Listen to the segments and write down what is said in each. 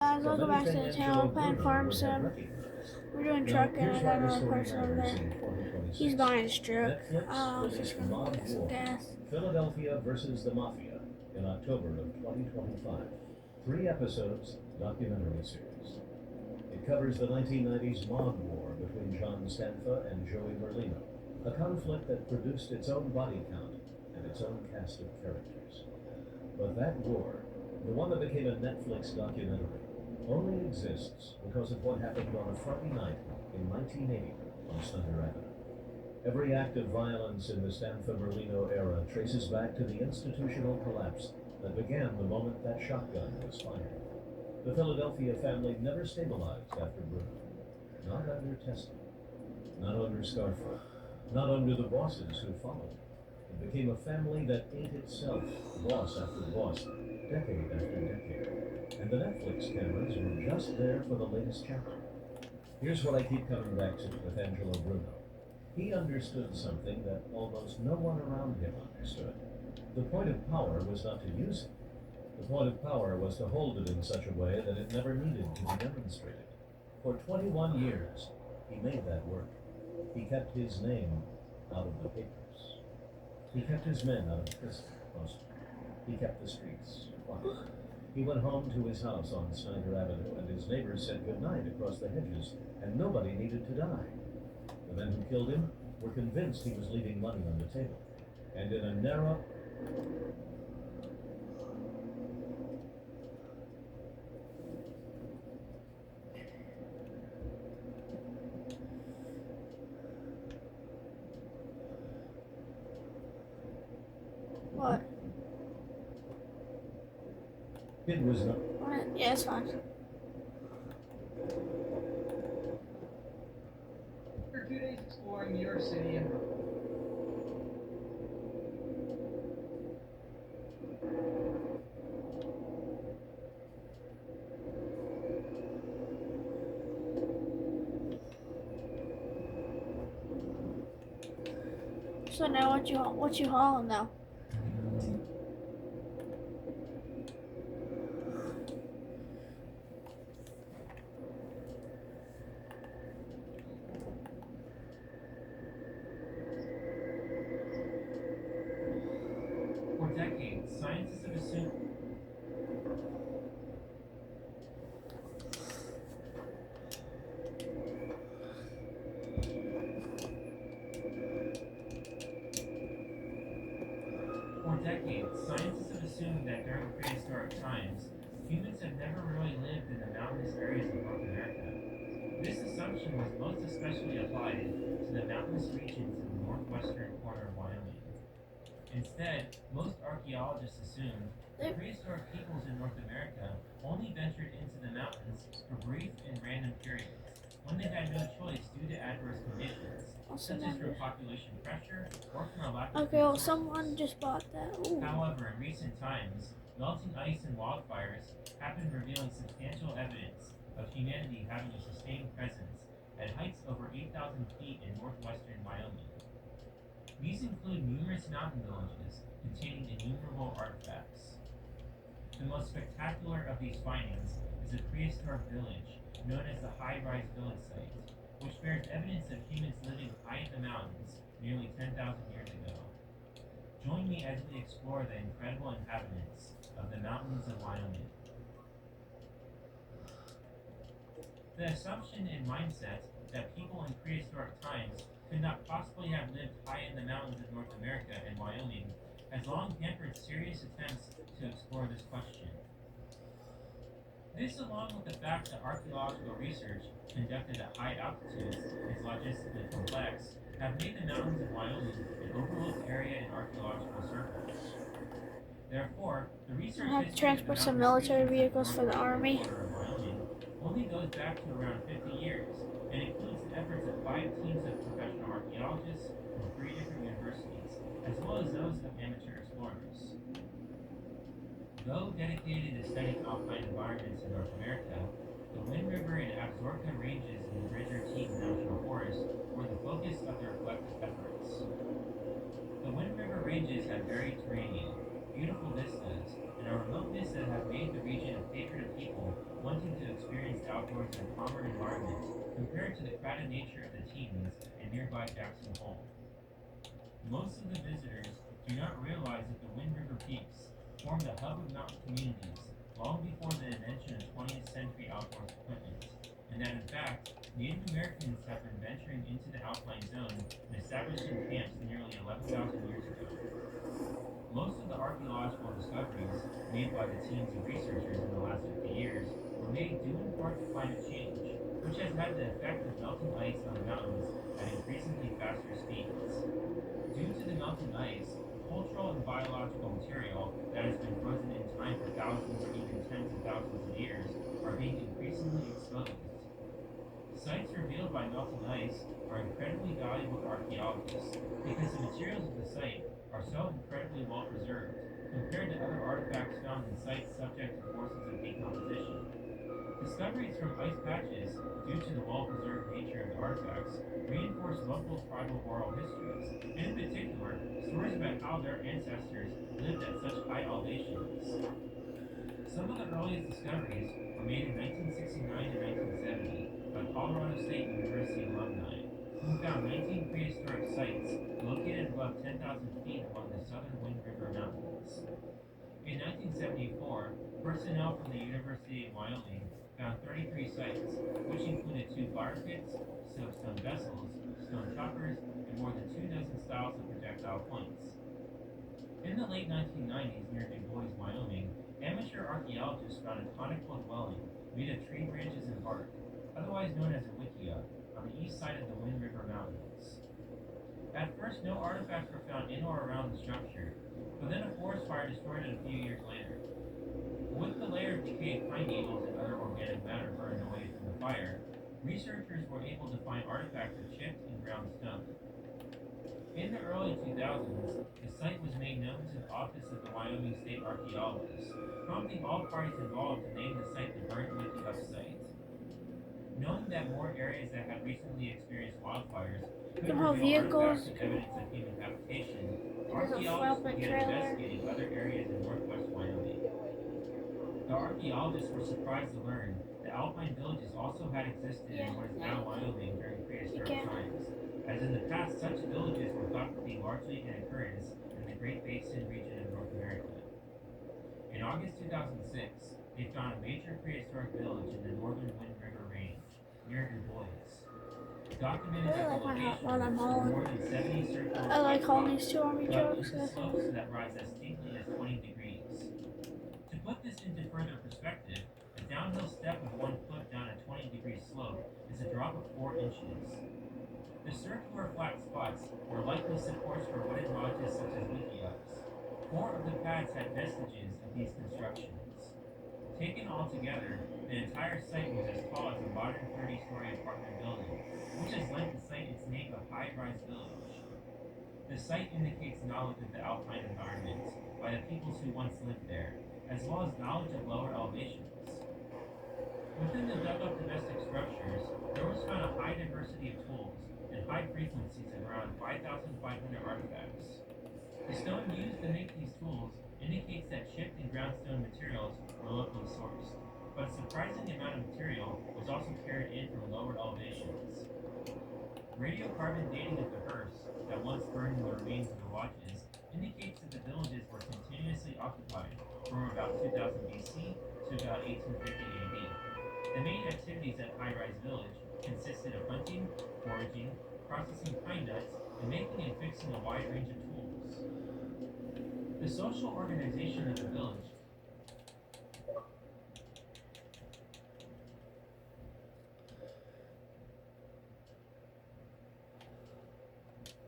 guys, welcome back to the channel, Plant Farm Sim. We're doing truck and I got another person over there. He's buying his truck. Just gonna get some gas. Philadelphia versus the Mafia in October of 2025. 3 episodes, documentary series. It covers the 1990s mob war between John Stanfa and Joey Merlino, a conflict that produced its own body count and its own cast of characters. But that war, the one that became a Netflix documentary, only exists because of what happened on a Friday night in 1980 on Snyder Avenue. Every act of violence in the Stanfa-Merlino era traces back to the institutional collapse that began the moment that shotgun was fired. The Philadelphia family never stabilized after Bruno. Not under Tesla, not under Scarfa, not under the bosses who followed. It became a family that ate itself, boss after boss, decade after decade. And the Netflix cameras were just there for the latest chapter. Here's what I keep coming back to with Angelo Bruno. He understood something that almost no one around him understood. The point of power was not to use it. The point of power was to hold it in such a way that it never needed to be demonstrated. For 21 years, he made that work. He kept his name out of the papers. He kept his men out of prison, mostly. He kept the streets quiet. He went home to his house on Snyder Avenue, and his neighbors said goodnight across the hedges, and nobody needed to die. The men who killed him were convinced he was leaving money on the table. And in a narrow... What? It was not... Yeah, it's fine. For 2 days exploring New York City and So now what you hauling now? for decades, scientists have assumed that during prehistoric times, humans have never really lived in the mountainous areas of North America. This assumption was most especially applied to the mountainous regions in the northwestern corner of Wyoming. Instead, most archaeologists assumed that prehistoric peoples in North America only ventured into the mountains for brief and random periods, when they had no choice due to adverse conditions, such as from population pressure or from a lack of Okay, well, someone just bought that. Ooh. However, in recent times, melting ice and wildfires have been revealing substantial evidence of humanity having a sustained presence at heights over 8,000 feet in northwestern Wyoming. These include numerous mountain villages containing innumerable artifacts. The most spectacular of these findings is a prehistoric village known as the High Rise Village Site, which bears evidence of humans living high in the mountains nearly 10,000 years ago. Join me as we explore the incredible inhabitants of the mountains of Wyoming. The assumption and mindset that people in prehistoric times could not possibly have lived high in the mountains of North America and Wyoming has long hampered serious attempts to explore this question. This, along with the fact that archaeological research conducted at high altitudes is logistically complex, have made the mountains of Wyoming an overlooked area in archaeological circles. Therefore, the research I have to transport some military vehicles for the army. Wyoming only goes back to around 50 years and includes the efforts of 5 teams of professional archaeologists from 3 different universities, as well as those of amateur explorers. Though dedicated to studying alpine environments in North America, the Wind River and Absaroka ranges in the Bridger Teague National Forest were the focus of their collective efforts. The Wind River ranges have varied terrain, beautiful vistas, and a remoteness that have made the region a favorite of people wanting to outdoors in a calmer environment compared to the crowded nature of the Teens and nearby Jackson Hole. Most of the visitors do not realize that the Wind River Peaks formed a hub of mountain communities long before the invention of 20th century outdoors equipment, and that in fact, Native Americans have been venturing into the alpine zone and establishing camps nearly 11,000 years ago. Most of the archaeological discoveries made by the teams of researchers in the last 50 years were made due in part to climate change, which has had the effect of melting ice on the mountains at increasingly faster speeds. Due to the melting ice, cultural and biological material that has been frozen in time for thousands or even tens of thousands of years are being increasingly exposed. Sites revealed by melting ice are incredibly valuable to archaeologists because the materials of the site are so incredibly well preserved compared to other artifacts found in sites subject to forces of decomposition. Discoveries from ice patches, due to the well-preserved nature of the artifacts, reinforce local tribal oral histories, and in particular, stories about how their ancestors lived at such high elevations. Some of the earliest discoveries were made in 1969 and 1970 by Colorado State University alumni, who found 19 prehistoric sites located above 10,000 feet along the southern Wind River Mountains. In 1974, personnel from the University of Wyoming found 33 sites, which included 2 fire pits, soapstone vessels, stone choppers, and more than 2 dozen styles of projectile points. In the late 1990s near Du Bois, Wyoming, amateur archaeologists found a conical dwelling made of tree branches and bark, otherwise known as a wikia, on the east side of the Wind River Mountains. At first, no artifacts were found in or around the structure, but then a forest fire destroyed it a few years later. With the layer of decayed pine needles and other organic matter burned away from the fire, researchers were able to find artifacts of chipped and ground stone. In the early 2000s, the site was made known to the Office of the Wyoming State Archaeologist, prompting all parties involved to name the site the Burnt Wiki Up site. Knowing that more areas that had recently experienced wildfires could How reveal vehicles- artifacts and evidence of human habitation, There's a archaeologists Flatbed began trailer. investigating other areas in northwest Wyoming. The archaeologists were surprised to learn that alpine villages also had existed in what is now Wyoming during prehistoric times, as in the past such villages were thought to be largely an occurrence in the Great Basin region of North America. In August 2006, they found a major prehistoric village in the northern Wind River Range, near Du Bois. Documented I at like the my hot location rod I'm were hauling. more than 70 circular I like hauling rocks these 2 army cut trucks. into I slopes think. that rise as steeply as 20 degrees. To put this into further perspective, a downhill step of 1 foot down a 20-degree slope is a drop of 4 inches. The circular flat spots were likely supports for wooden lodges such as wikiups. 4 of the pads had vestiges of these constructions. Taken all together, the entire site was as tall as a modern 30-story apartment building, which has lent the site its name of High-Rise Village. The site indicates knowledge of the alpine environment by the peoples who once lived there, as well as knowledge of lower elevations. Within the dug-up domestic structures, there was found a high diversity of tools and high frequencies of around 5,500 artifacts. The stone used to make these tools indicates that chipped and ground stone materials were locally sourced, but a surprising amount of material was also carried in from lower elevations. Radiocarbon dating of the hearths that once burned in the remains of the lodges indicates that the villages were continuously occupied from about 2000 BC to about 1850 AD. The main activities at High Rise Village consisted of hunting, foraging, processing pine nuts, and making and fixing a wide range of tools. The social organization of the village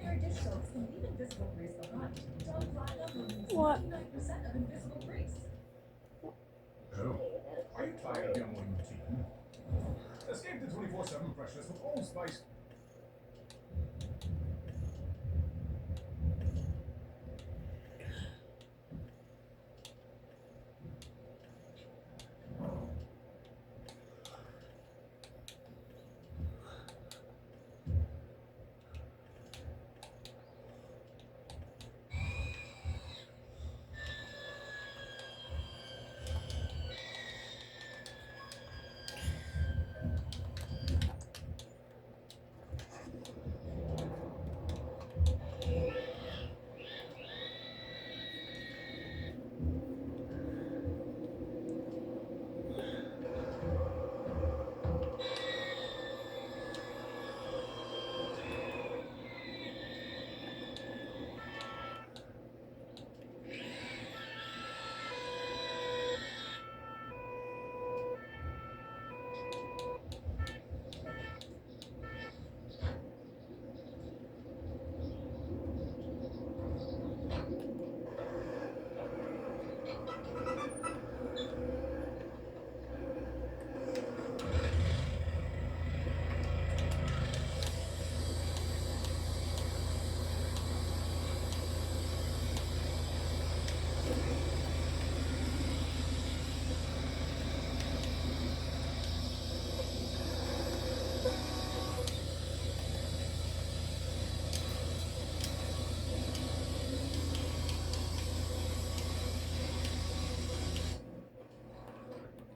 There are discounts and even physical grace behind. Don't fly up on What? 99% of invisible grace. Oh, are you tired of your morning routine? Escape the 24/7 freshness with Old Spice.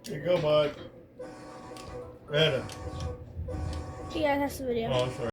Here you go, bud. Random. Yeah, that's the video. Oh, sorry.